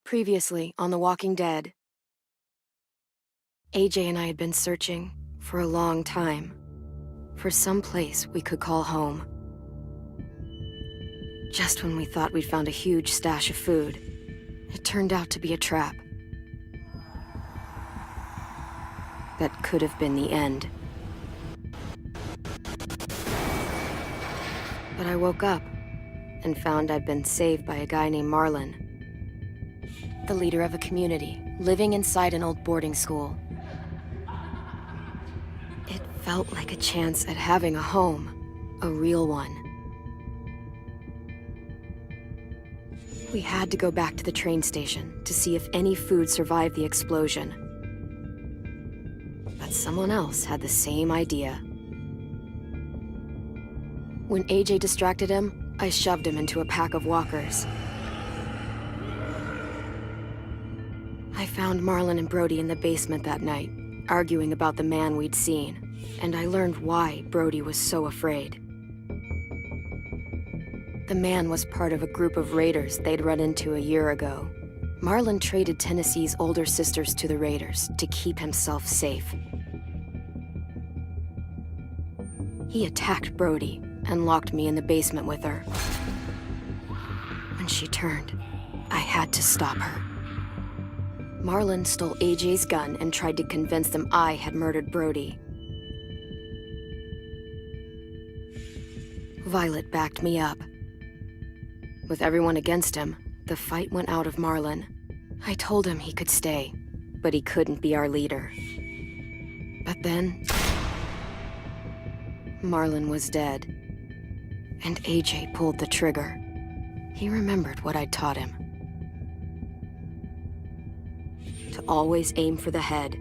Previously on The Walking Dead, AJ and I had been searching for a long time for some place we could call home. Just when we thought we'd found a huge stash of food, it turned out to be a trap. That could have been the end. But I woke up and found I'd been saved by a guy named Marlon, the leader of a community living inside an old boarding school. It felt like a chance at having a home, a real one. We had to go back to the train station to see if any food survived the explosion. But someone else had the same idea. When AJ distracted him, I shoved him into a pack of walkers. I found Marlon and Brody in the basement that night, arguing about the man we'd seen, and I learned why Brody was so afraid. The man was part of a group of raiders they'd run into a year ago. Marlon traded Tennessee's older sisters to the raiders to keep himself safe. He attacked Brody and locked me in the basement with her. When she turned, I had to stop her. Marlon stole AJ's gun and tried to convince them I had murdered Brody. Violet backed me up. With everyone against him, the fight went out of Marlon. I told him he could stay, but he couldn't be our leader. But then, Marlon was dead, and AJ pulled the trigger. He remembered what I'd taught him. To always aim for the head.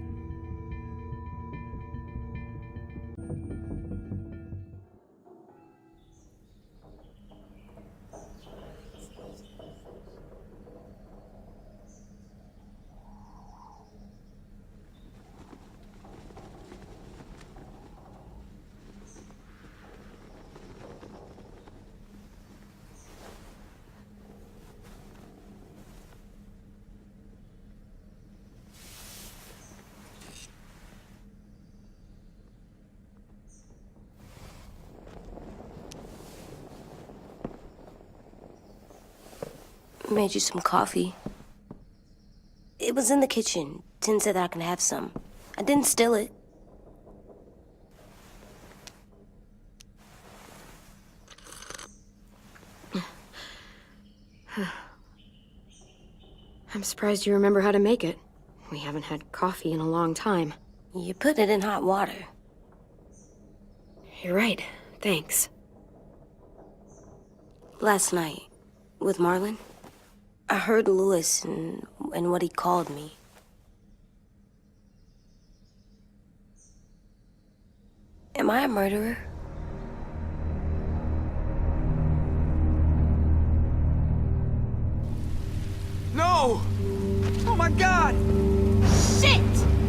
Made you some coffee. It was in the kitchen. Tin said that I can have some. I didn't steal it. I'm surprised you remember how to make it. We haven't had coffee in a long time. You put it in hot water. You're right. Thanks. Last night, with Marlon, I heard Lewis and what he called me. Am I a murderer? No! Oh my God! Shit!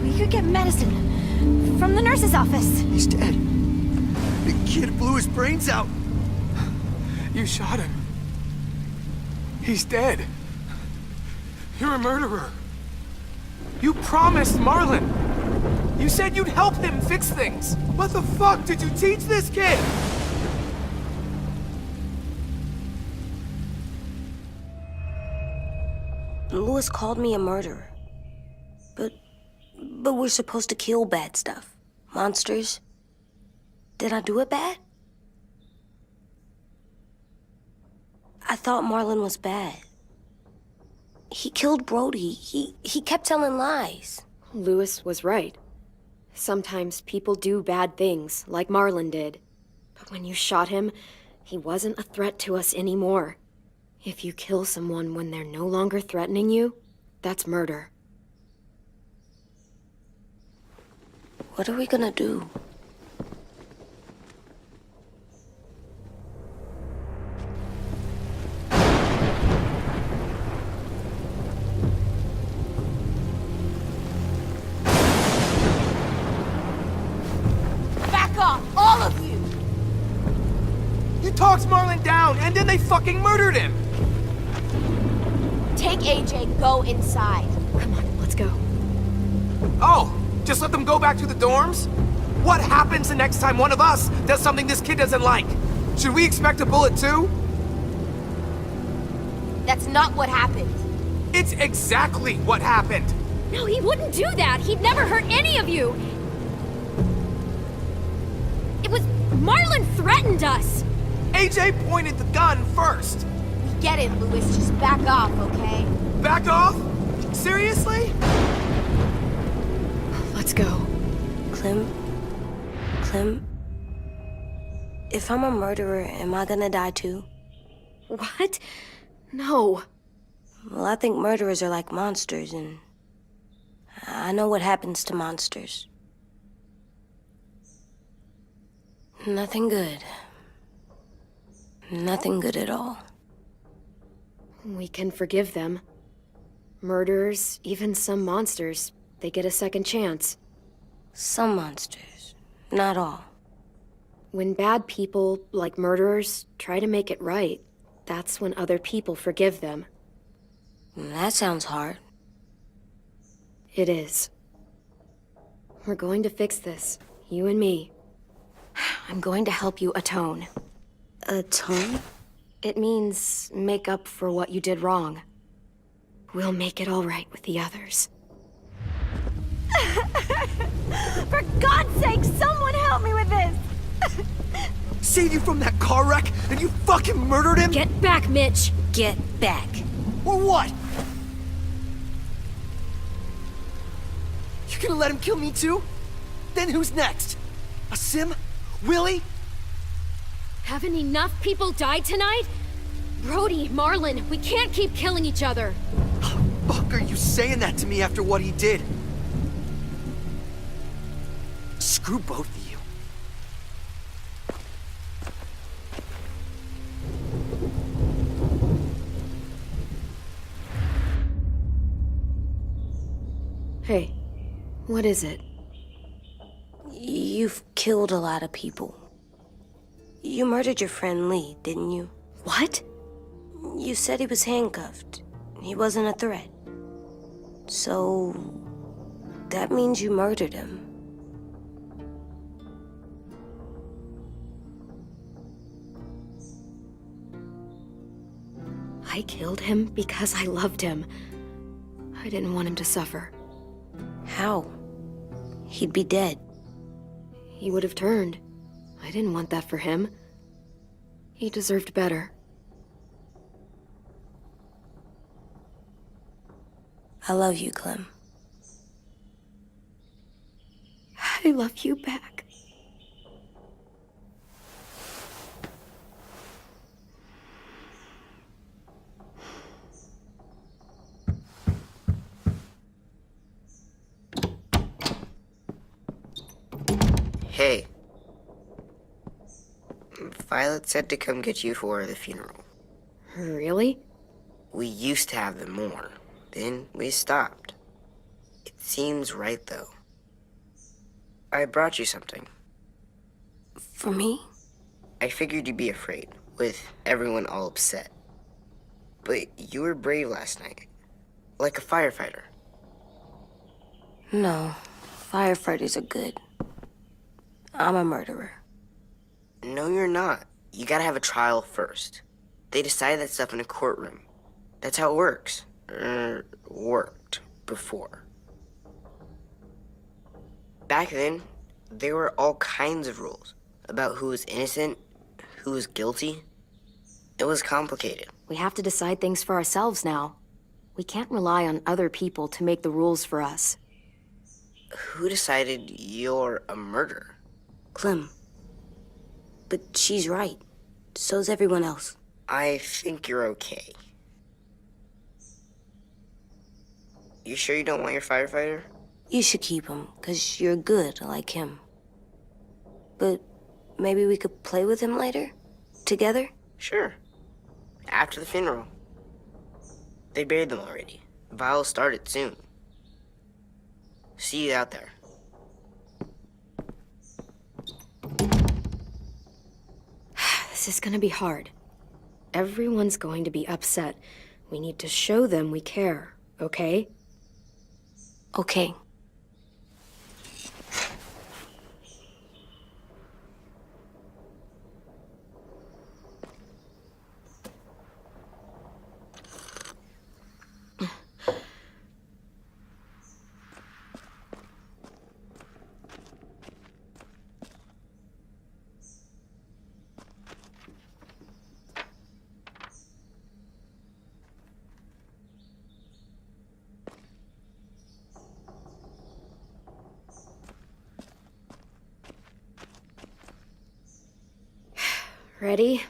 We could get medicine from the nurse's office. He's dead. The kid blew his brains out. You shot him. He's dead. You're a murderer. You promised Marlon. You said you'd help him fix things. What the fuck did you teach this kid? Lewis called me a murderer. But we're supposed to kill bad stuff. Monsters. Did I do it bad? I thought Marlon was bad. He killed Brody. He kept telling lies. Lewis was right. Sometimes people do bad things, like Marlon did. But when you shot him, he wasn't a threat to us anymore. If you kill someone when they're no longer threatening you, that's murder. What are we gonna do? Back off, all of you! You talked Marlon down, and then they fucking murdered him! Take AJ, go inside. Come on, let's go. Oh, just let them go back to the dorms? What happens the next time one of us does something this kid doesn't like? Should we expect a bullet too? That's not what happened. It's exactly what happened. No, he wouldn't do that. He'd never hurt any of you. It was... Marlon threatened us. AJ pointed the gun first. We get it, Louis. Just back off, okay? Back off? Seriously? Let's go. Clem? If I'm a murderer, am I gonna die too? What? No. Well, I think murderers are like monsters, and I know what happens to monsters. Nothing good. Nothing good at all. We can forgive them. Murderers, even some monsters, they get a second chance. Some monsters, not all. When bad people, like murderers, try to make it right, that's when other people forgive them. That sounds hard. It is. We're going to fix this, you and me. I'm going to help you atone. Atone? It means make up for what you did wrong. We'll make it all right with the others. For God's sake, someone help me with this! Saved you from that car wreck, and you fucking murdered him? Get back, Mitch! Get back. Or what? You gonna let him kill me too? Then who's next? A Sim? Willie? Haven't enough people died tonight? Brody, Marlon, we can't keep killing each other. Fuck are you saying that to me after what he did? Screw both of you. Hey, what is it? You've killed a lot of people. You murdered your friend Lee, didn't you? What? You said he was handcuffed. He wasn't a threat. So... that means you murdered him. I killed him because I loved him. I didn't want him to suffer. How? He'd be dead. He would have turned. I didn't want that for him. He deserved better. I love you, Clem. I love you back. Hey. Violet said to come get you for the funeral. Really? We used to have them more. Then we stopped. It seems right, though. I brought you something. For me? I figured you'd be afraid, with everyone all upset. But you were brave last night. Like a firefighter. No. Firefighters are good. I'm a murderer. No, you're not. You gotta have a trial first. They decide that stuff in a courtroom. That's how it works. Worked before. Back then, there were all kinds of rules about who was innocent, who was guilty. It was complicated. We have to decide things for ourselves now. We can't rely on other people to make the rules for us. Who decided you're a murderer? Clem. But she's right. So's everyone else. I think you're okay. You sure you don't want your firefighter? You should keep him, 'cause you're good like him. But maybe we could play with him later? Together? Sure. After the funeral. They buried them already. Vile started soon. See you out there. This is gonna be hard. Everyone's going to be upset. We need to show them we care, okay? Okay. Ready?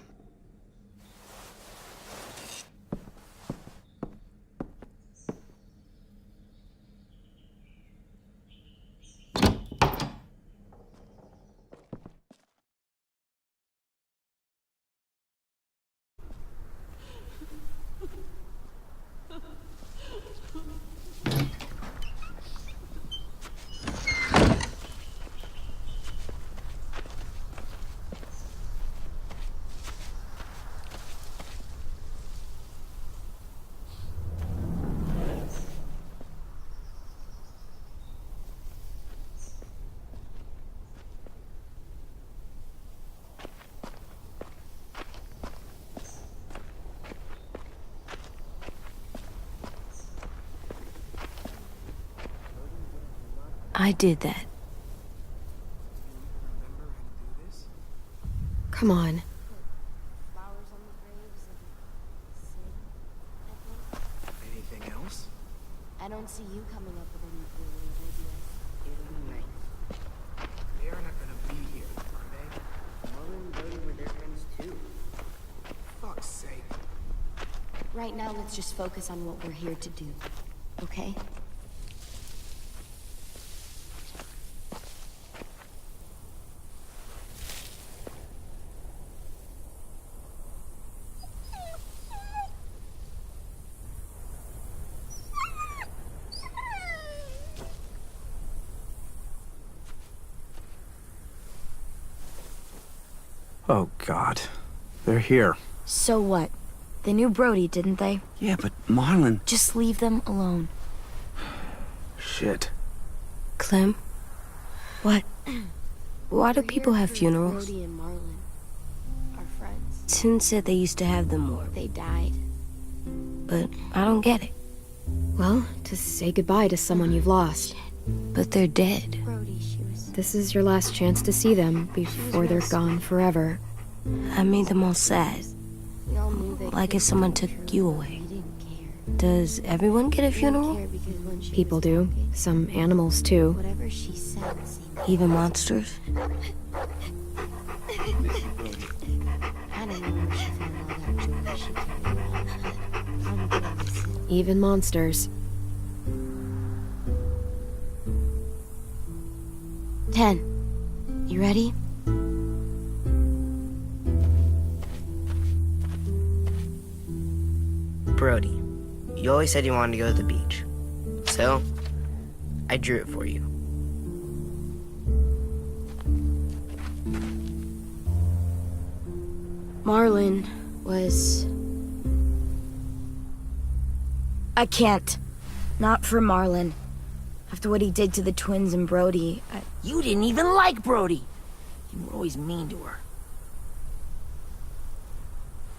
I did that. Come on. Anything else? I don't see you coming up with any brilliant ideas. It'll be nice. They are not gonna be here, are they? Marlon and Brody were their friends too. Fuck's sake. Right now, let's just focus on what we're here to do, okay? Oh, God. They're here. So what? They knew Brody, didn't they? Yeah, but Marlon... Just leave them alone. Shit. Clem? What? Why do We're people here have for funerals? Brody and Marlon, our friends. Tin said they used to have them more, They died. but I don't get it. Well, to say goodbye to someone you've lost. But they're dead. Brody, she was. This is your last chance to see them before they're gone forever. I made them all sad. We all knew they Like if someone took you away. We didn't care. Does everyone get a We didn't funeral? care because when she People was do. talking, Some animals, too. whatever she said seemed. Even monsters? I don't know where she found all that joy she carried around, but I'm gonna listen. Even monsters. 10. You ready? Brody, you always said you wanted to go to the beach. So, I drew it for you. Marlon was... I can't. Not for Marlon. After what he did to the twins and Brody, You didn't even like Brody. You were always mean to her.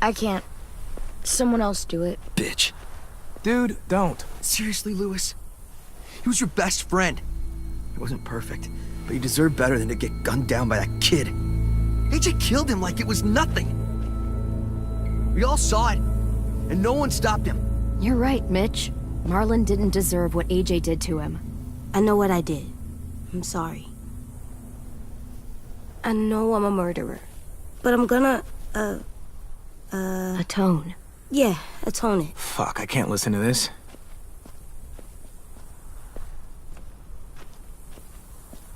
I can't. Someone else do it. Bitch. Dude, don't. Seriously, Lewis? He was your best friend. He wasn't perfect, but he deserved better than to get gunned down by that kid. AJ killed him like it was nothing. We all saw it, and no one stopped him. You're right, Mitch. Marlon didn't deserve what AJ did to him. I know what I did. I'm sorry. I know I'm a murderer. But I'm gonna, Atone. yeah, atone it. Fuck, I can't listen to this.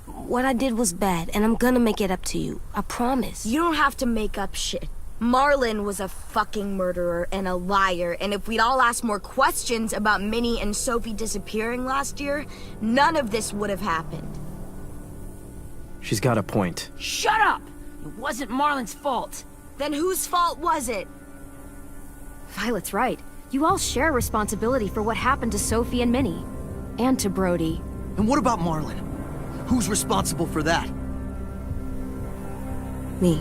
What I did was bad, and I'm gonna make it up to you. I promise. You don't have to make up shit. Marlon was a fucking murderer and a liar, and if we'd all asked more questions about Minnie and Sophie disappearing last year, none of this would have happened. She's got a point. Shut up! It wasn't Marlon's fault. Then whose fault was it? Violet's right. You all share responsibility for what happened to Sophie and Minnie. And to Brody. And what about Marlon? Who's responsible for that? Me.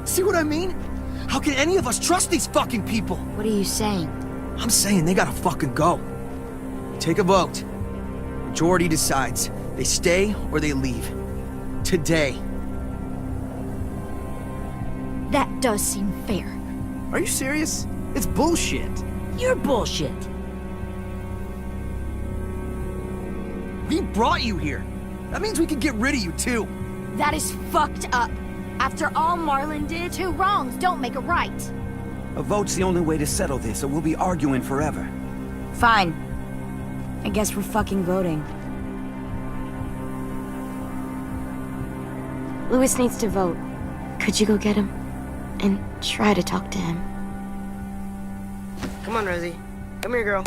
See what I mean? How can any of us trust these fucking people? What are you saying? I'm saying they gotta fucking go. Take a vote. Majority decides. They stay or they leave. Today. That does seem fair. Are you serious? It's bullshit. You're bullshit. We brought you here. That means we can get rid of you too. That is fucked up. After all Marlon did, Two wrongs don't make a right. A vote's the only way to settle this, or we'll be arguing forever. fine. I guess we're fucking voting. Louis needs to vote. Could you go get him? And try to talk to him. Come on, Rosie. Come here, girl.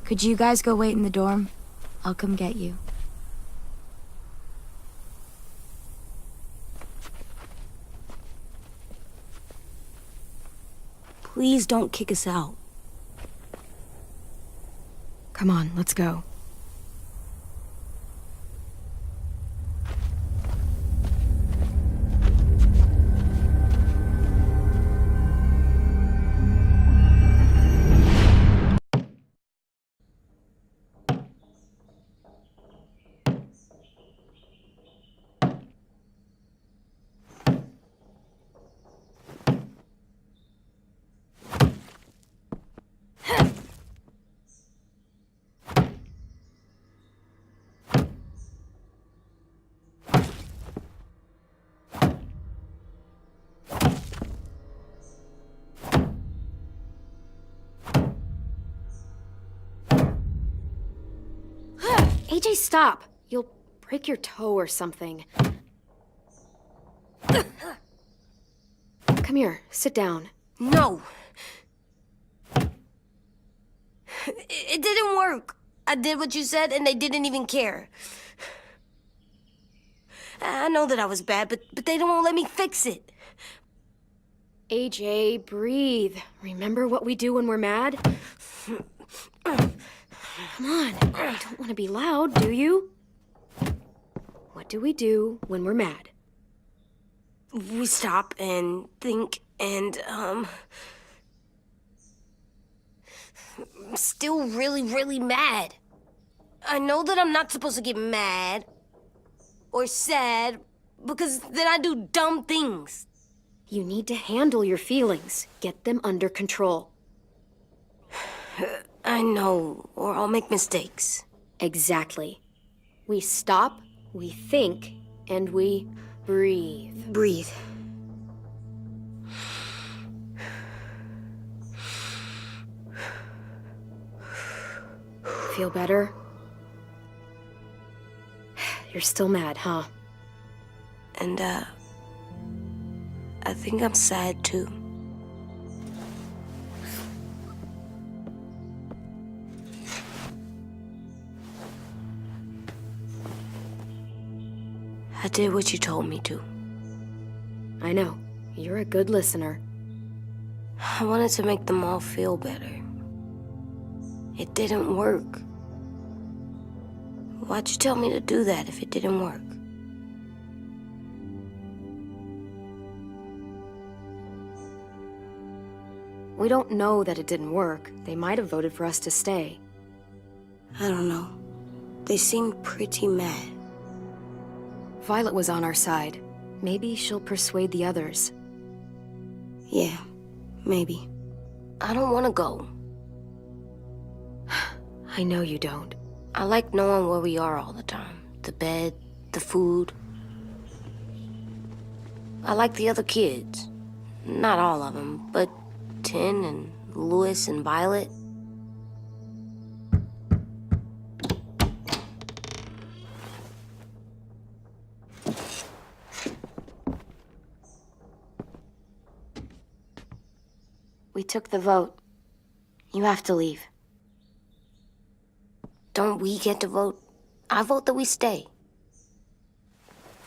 Could you guys go wait in the dorm? I'll come get you. Please don't kick us out. Come on, let's go. AJ, stop. You'll break your toe or something. Come here, sit down. No. It didn't work. I did what you said and they didn't even care. I know that I was bad, but they don't let me fix it. AJ, breathe. Remember what we do when we're mad? Come on, you don't want to be loud, do you? What do we do when we're mad? We stop and think and, I'm still really, really mad. I know that I'm not supposed to get mad or sad because then I do dumb things. You need to handle your feelings. Get them under control. I know, or I'll make mistakes. Exactly. We stop, we think, and we breathe. Breathe. Feel better? You're still mad, huh? And, I think I'm sad too. I did what you told me to. I know. You're a good listener. I wanted to make them all feel better. It didn't work. Why'd you tell me to do that if it didn't work? We don't know that it didn't work. They might have voted for us to stay. I don't know. They seemed pretty mad. Violet was on our side. Maybe she'll persuade the others. Yeah, maybe. I don't want to go. I know you don't. I like knowing where we are all the time. The bed, the food. I like the other kids. Not all of them, but Tin and Louis and Violet. We took the vote. You have to leave. Don't we get to vote? I vote that we stay.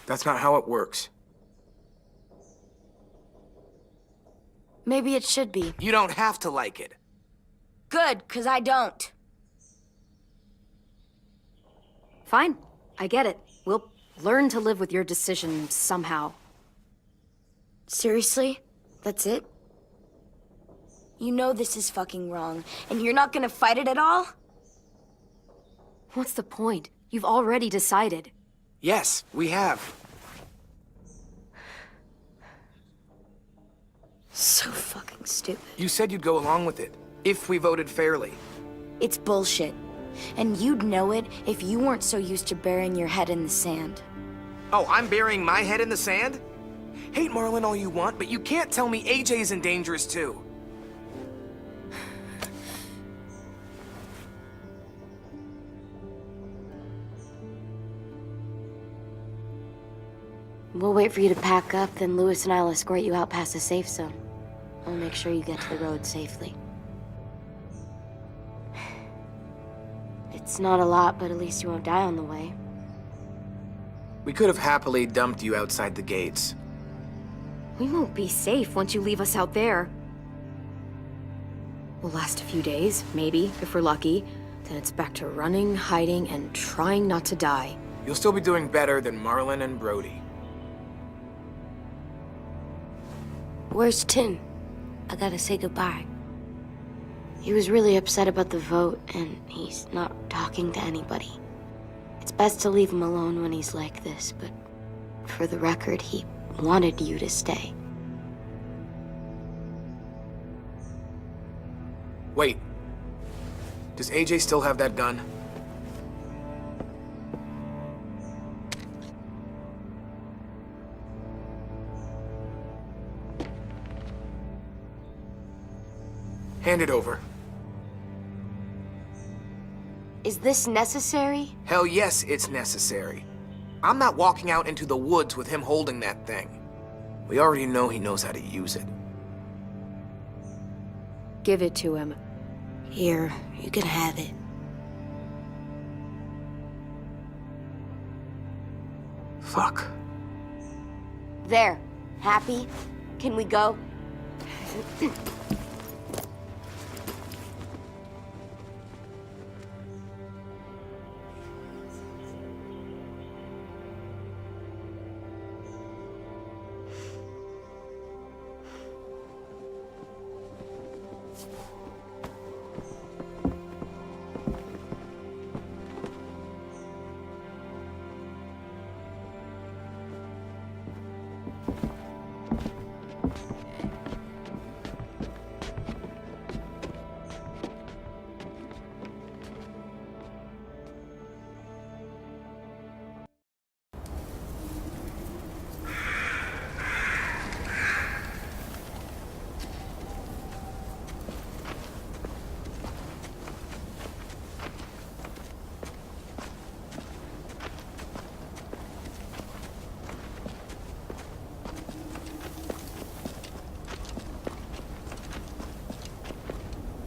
That's not how it works. Maybe it should be. You don't have to like it. Good, 'cause I don't. Fine, I get it. We'll learn to live with your decision somehow. Seriously? That's it? You know this is fucking wrong, and you're not gonna fight it at all? What's the point? You've already decided. Yes, we have. So fucking stupid. You said you'd go along with it, if we voted fairly. It's bullshit. And you'd know it if you weren't so used to burying your head in the sand. Oh, I'm burying my head in the sand? Hate Marlon all you want, but you can't tell me AJ's in dangerous too. We'll wait for you to pack up, then Lewis and I'll escort you out past the safe zone. I'll make sure you get to the road safely. It's not a lot, but at least you won't die on the way. We could have happily dumped you outside the gates. We won't be safe once you leave us out there. We'll last a few days, maybe, if we're lucky. Then it's back to running, hiding, and trying not to die. You'll still be doing better than Marlon and Brody. Where's Tin? I gotta say goodbye. He was really upset about the vote, and he's not talking to anybody. It's best to leave him alone when he's like this, but for the record, he wanted you to stay. Wait. Does AJ still have that gun? Hand it over. Is this necessary? Hell yes, it's necessary. I'm not walking out into the woods with him holding that thing. We already know he knows how to use it. Give it to him. Here, you can have it. Fuck. There. Happy? Can we go?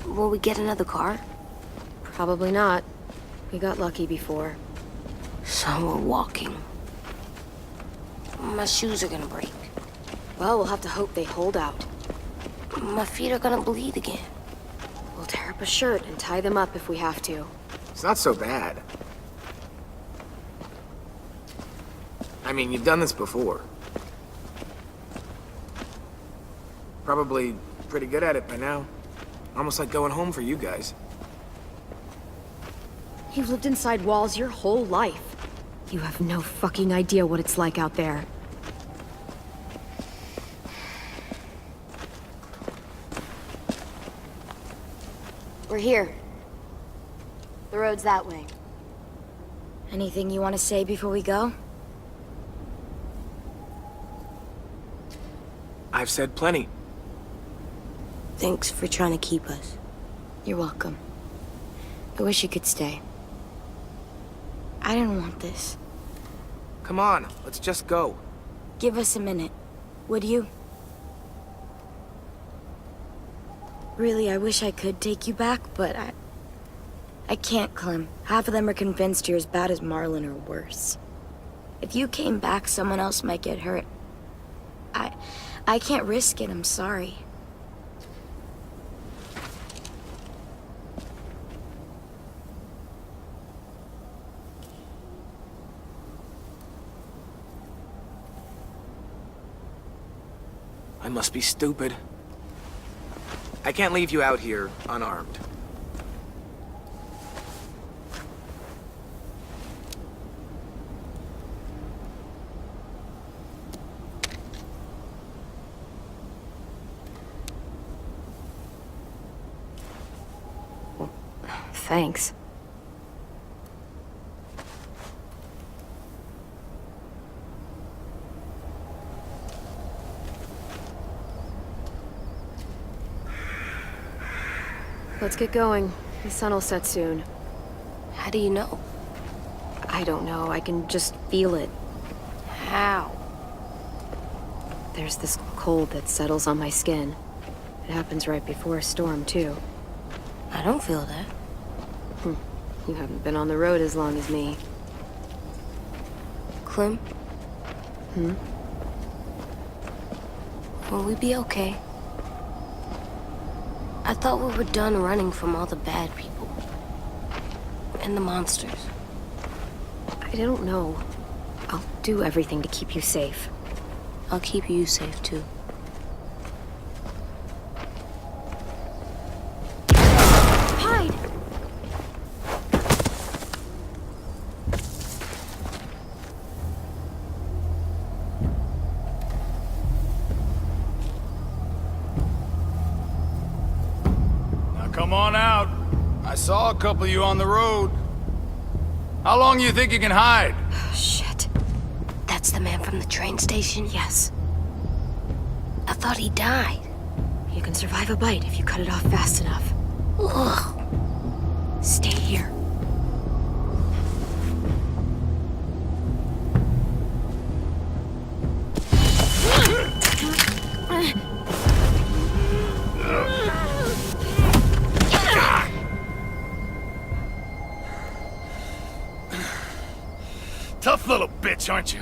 Will we get another car? Probably not. We got lucky before. So we're walking. My shoes are gonna break. Well, we'll have to hope they hold out. My feet are gonna bleed again. We'll tear up a shirt and tie them up if we have to. It's not so bad. I mean, you've done this before. Probably pretty good at it by now. Almost like going home for you guys. You've lived inside walls your whole life. You have no fucking idea what it's like out there. We're here. The road's that way. Anything you want to say before we go? I've said plenty. Thanks for trying to keep us. You're welcome. I wish you could stay. I didn't want this. Come on, let's just go. Give us a minute, would you? Really, I wish I could take you back, but I can't, Clem. Half of them are convinced you're as bad as Marlon or worse. If you came back, someone else might get hurt. I can't risk it, I'm sorry. I must be stupid. I can't leave you out here unarmed. Thanks. Let's get going. The sun will set soon. How do you know? I don't know. I can just feel it. How? There's this cold that settles on my skin. It happens right before a storm, too. I don't feel that. You haven't been on the road as long as me. Clem? Will we be okay? I thought we were done running from all the bad people. And the monsters. I don't know. I'll do everything to keep you safe. I'll keep you safe, too. Hide! Now come on out. I saw a couple of you on the road. How long you think you can hide? Shit. That's the man from the train station? Yes. I thought he died. You can survive a bite if you cut it off fast enough. Ugh. Stay here. Tough little bitch, aren't you?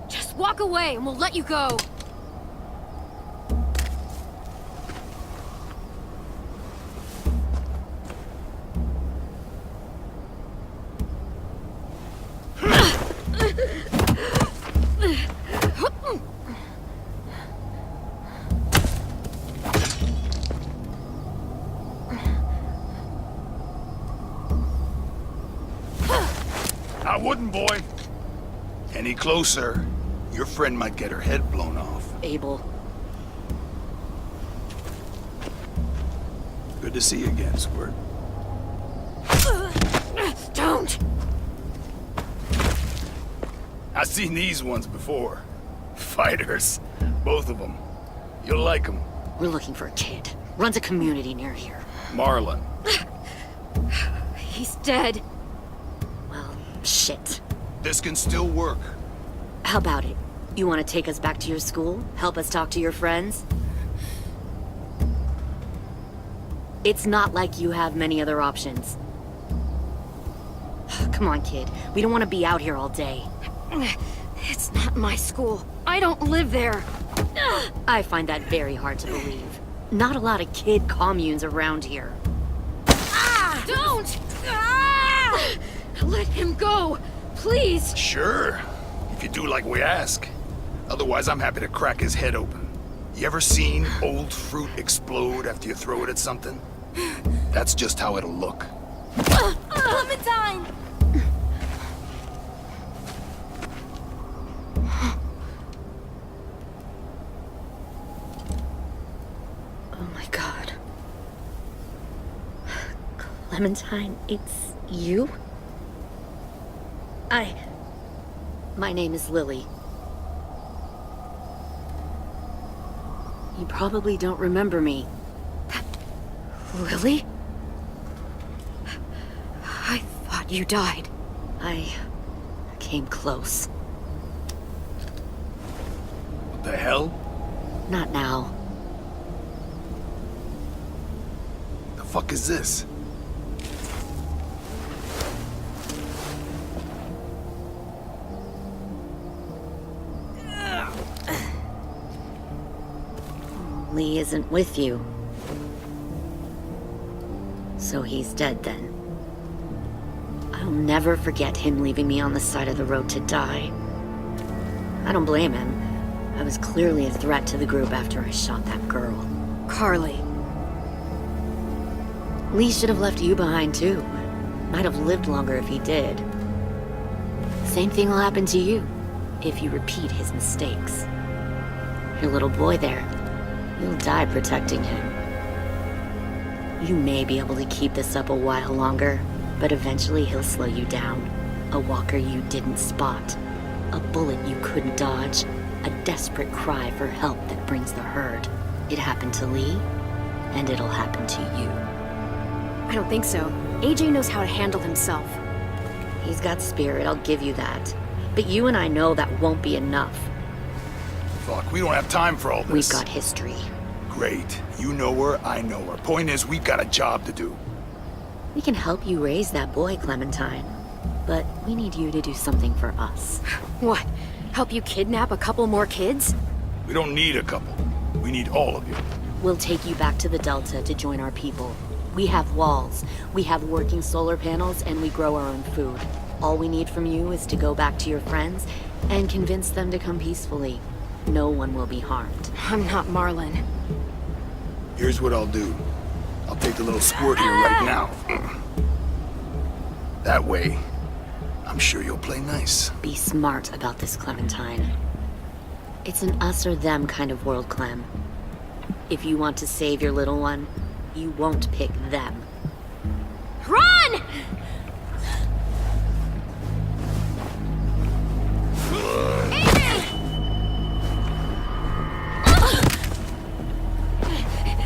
Just walk away and we'll let you go. I wouldn't, boy. Any closer, your friend might get her head blown off. Abel. Good to see you again, Squirt. Don't! I've seen these ones before. Fighters. Both of them. You'll like them. We're looking for a kid. Runs a community near here. Marlon. He's dead. Well, shit. This can still work. How about it? You want to take us back to your school? Help us talk to your friends? It's not like you have many other options. Come on, kid. We don't want to be out here all day. It's not my school. I don't live there. I find that very hard to believe. Not a lot of kid communes around here. Don't! Let him go, please. Sure. If you do like we ask. Otherwise, I'm happy to crack his head open. You ever seen old fruit explode after you throw it at something? That's just how it'll look. Clementine! Oh my god. Clementine, it's you? My name is Lily. You probably don't remember me. Lily? I thought you died. I came close. What the hell? Not now. The fuck is this? Lee isn't with you. So he's dead then. I I'll never forget him leaving me on the side of the road to die. I don't blame him. I was clearly a threat to the group after I shot that girl. Carly. Lee should have left you behind too. Might have lived longer if he did. Same thing will happen to you if you repeat his mistakes. Your little boy there, you'll die protecting him. You may be able to keep this up a while longer, but eventually he'll slow you down. A walker you didn't spot. A bullet you couldn't dodge. A desperate cry for help that brings the herd. It happened to Lee, and it'll happen to you. I don't think so. AJ knows how to handle himself. He's got spirit, I'll give you that. But you and I know that won't be enough. Fuck, we don't have time for all this. We've got history. Great. You know her, I know her. Point is, we've got a job to do. We can help you raise that boy, Clementine. But we need you to do something for us. What? Help you kidnap a couple more kids? We don't need a couple. We need all of you. We'll take you back to the Delta to join our people. We have walls, we have working solar panels, and we grow our own food. All we need from you is to go back to your friends and convince them to come peacefully. No one will be harmed. I'm not Marlon. Here's what I'll do. I'll take the little squirt here right now. That way, I'm sure you'll play nice. Be smart about this, Clementine. It's an us or them kind of world, Clem. If you want to save your little one, you won't pick them. Run!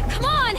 Come on!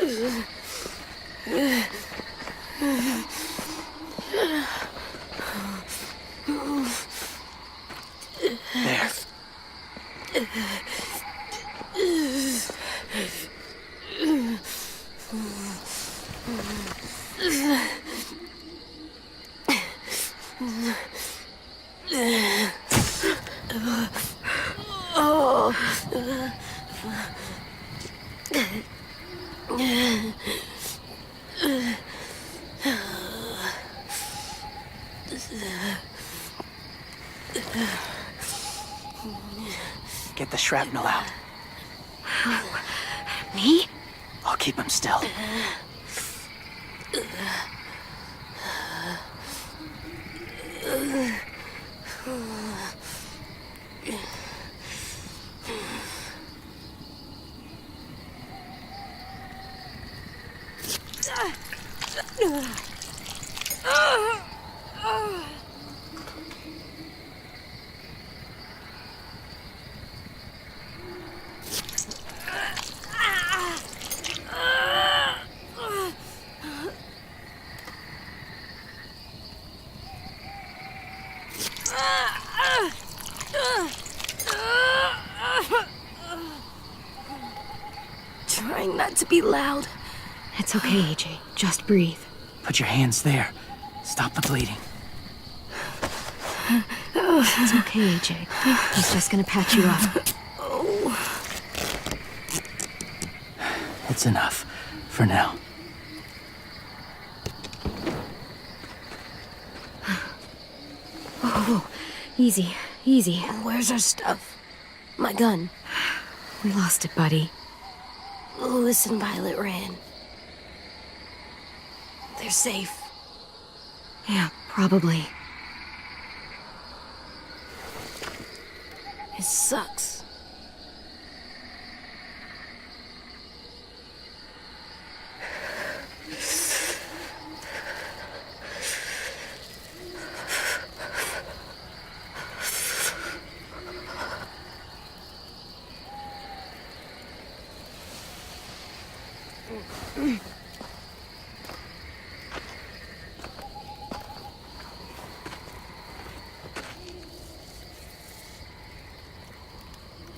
There. Get the shrapnel out. Me? I'll keep him still. Trying not to be loud. It's okay, AJ. Just breathe. Put your hands there. Stop the bleeding. It's okay, AJ. He's just gonna patch you up. It's enough. For now. Whoa. Easy. Easy. Where's our stuff? My gun. We lost it, buddy. Louis and Violet ran. They're safe. Yeah, probably. It sucks.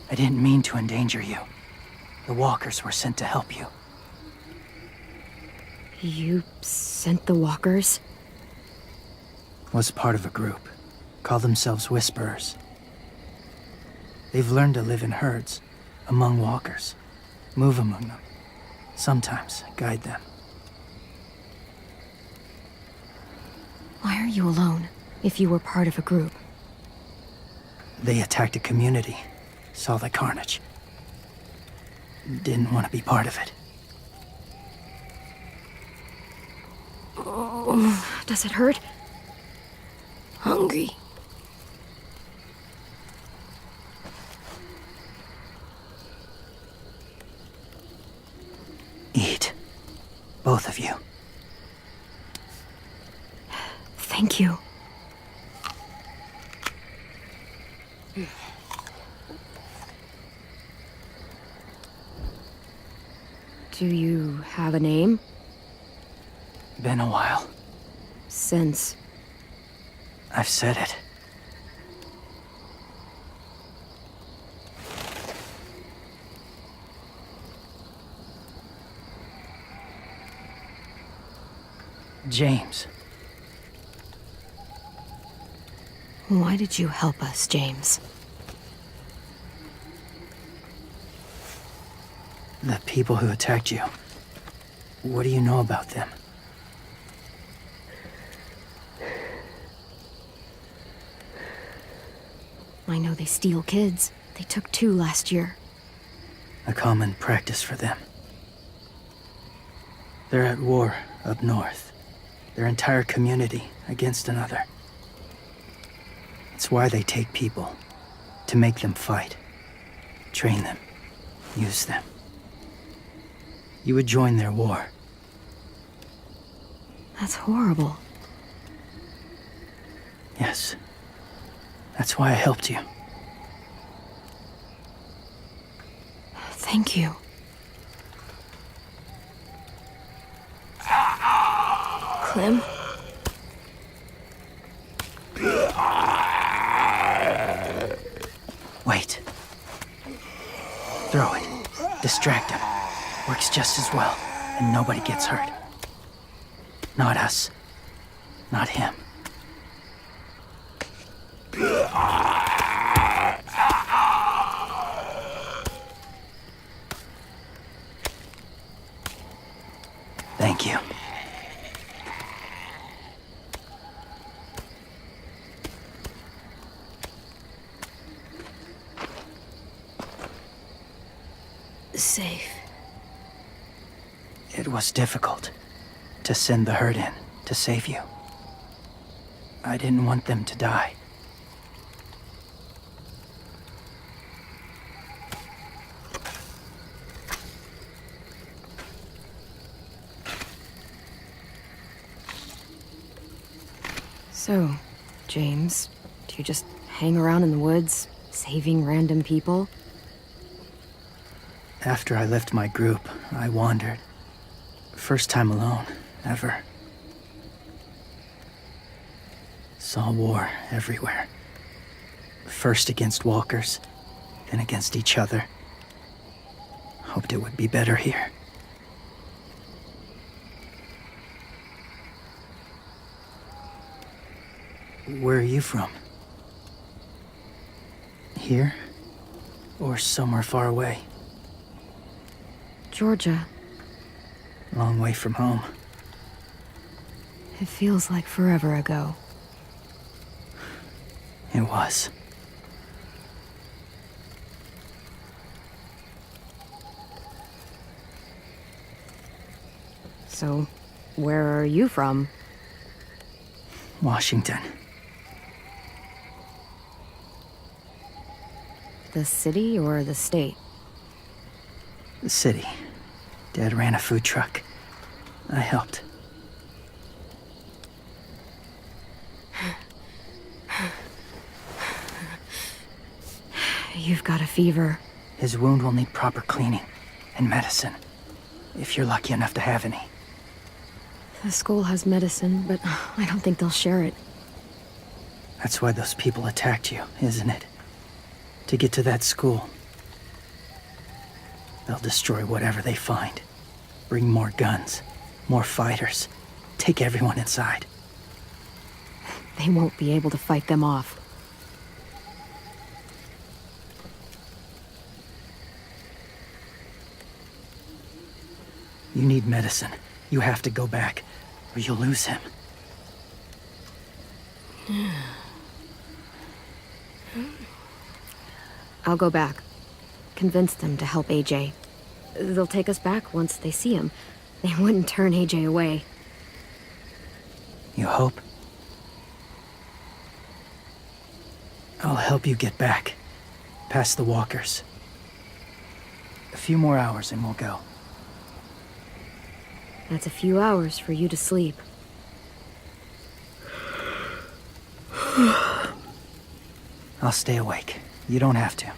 I didn't mean to endanger you. The walkers were sent to help you. You sent the walkers? Was part of a group. Call themselves Whisperers. They've learned to live in herds, among walkers. Move among them. Sometimes guide them. Why are you alone, if you were part of a group? They attacked a community. Saw the carnage. Didn't want to be part of it. Does it hurt? Hungry. Eat. Both of you. Thank you. Do you have a name? Been a while. Since... I've said it. James. Why did you help us, James? The people who attacked you. What do you know about them? I know they steal kids. They took 2 last year. A common practice for them. They're at war up north. Their entire community against another. It's why they take people. To make them fight. Train them. Use them. You would join their war. That's horrible. Yes. That's why I helped you. Thank you. Clem? Wait. Throw it. Distract him. Works just as well, and nobody gets hurt. Not us. Not him. Thank you. Safe. It was difficult to send the herd in to save you. I didn't want them to die. So, James, do you just hang around in the woods, saving random people? After I left my group, I wandered. First time alone, ever. Saw war everywhere. First against walkers, then against each other. Hoped it would be better here. Where are you from? Here? Or somewhere far away? Georgia. Long way from home. It feels like forever ago. It was. So, where are you from? Washington. The city or the state? The city. Dad ran a food truck. I helped. You've got a fever. His wound will need proper cleaning and medicine, if you're lucky enough to have any. The school has medicine, but I don't think they'll share it. That's why those people attacked you, isn't it? To get to that school. They'll destroy whatever they find. Bring more guns, more fighters. Take everyone inside. They won't be able to fight them off. You need medicine. You have to go back, or you'll lose him. I'll go back. Convince them to help AJ. They'll take us back once they see him. They wouldn't turn AJ away. You hope? I'll help you get back. Past the walkers. A few more hours and we'll go. That's a few hours for you to sleep. I'll stay awake. You don't have to.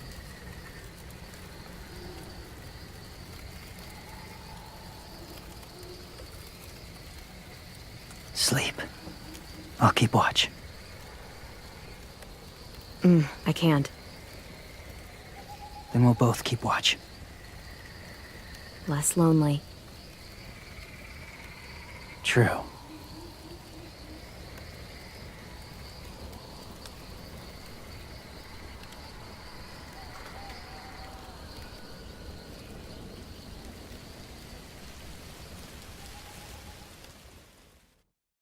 Sleep. I'll keep watch. I can't. Then we'll both keep watch. Less lonely. True.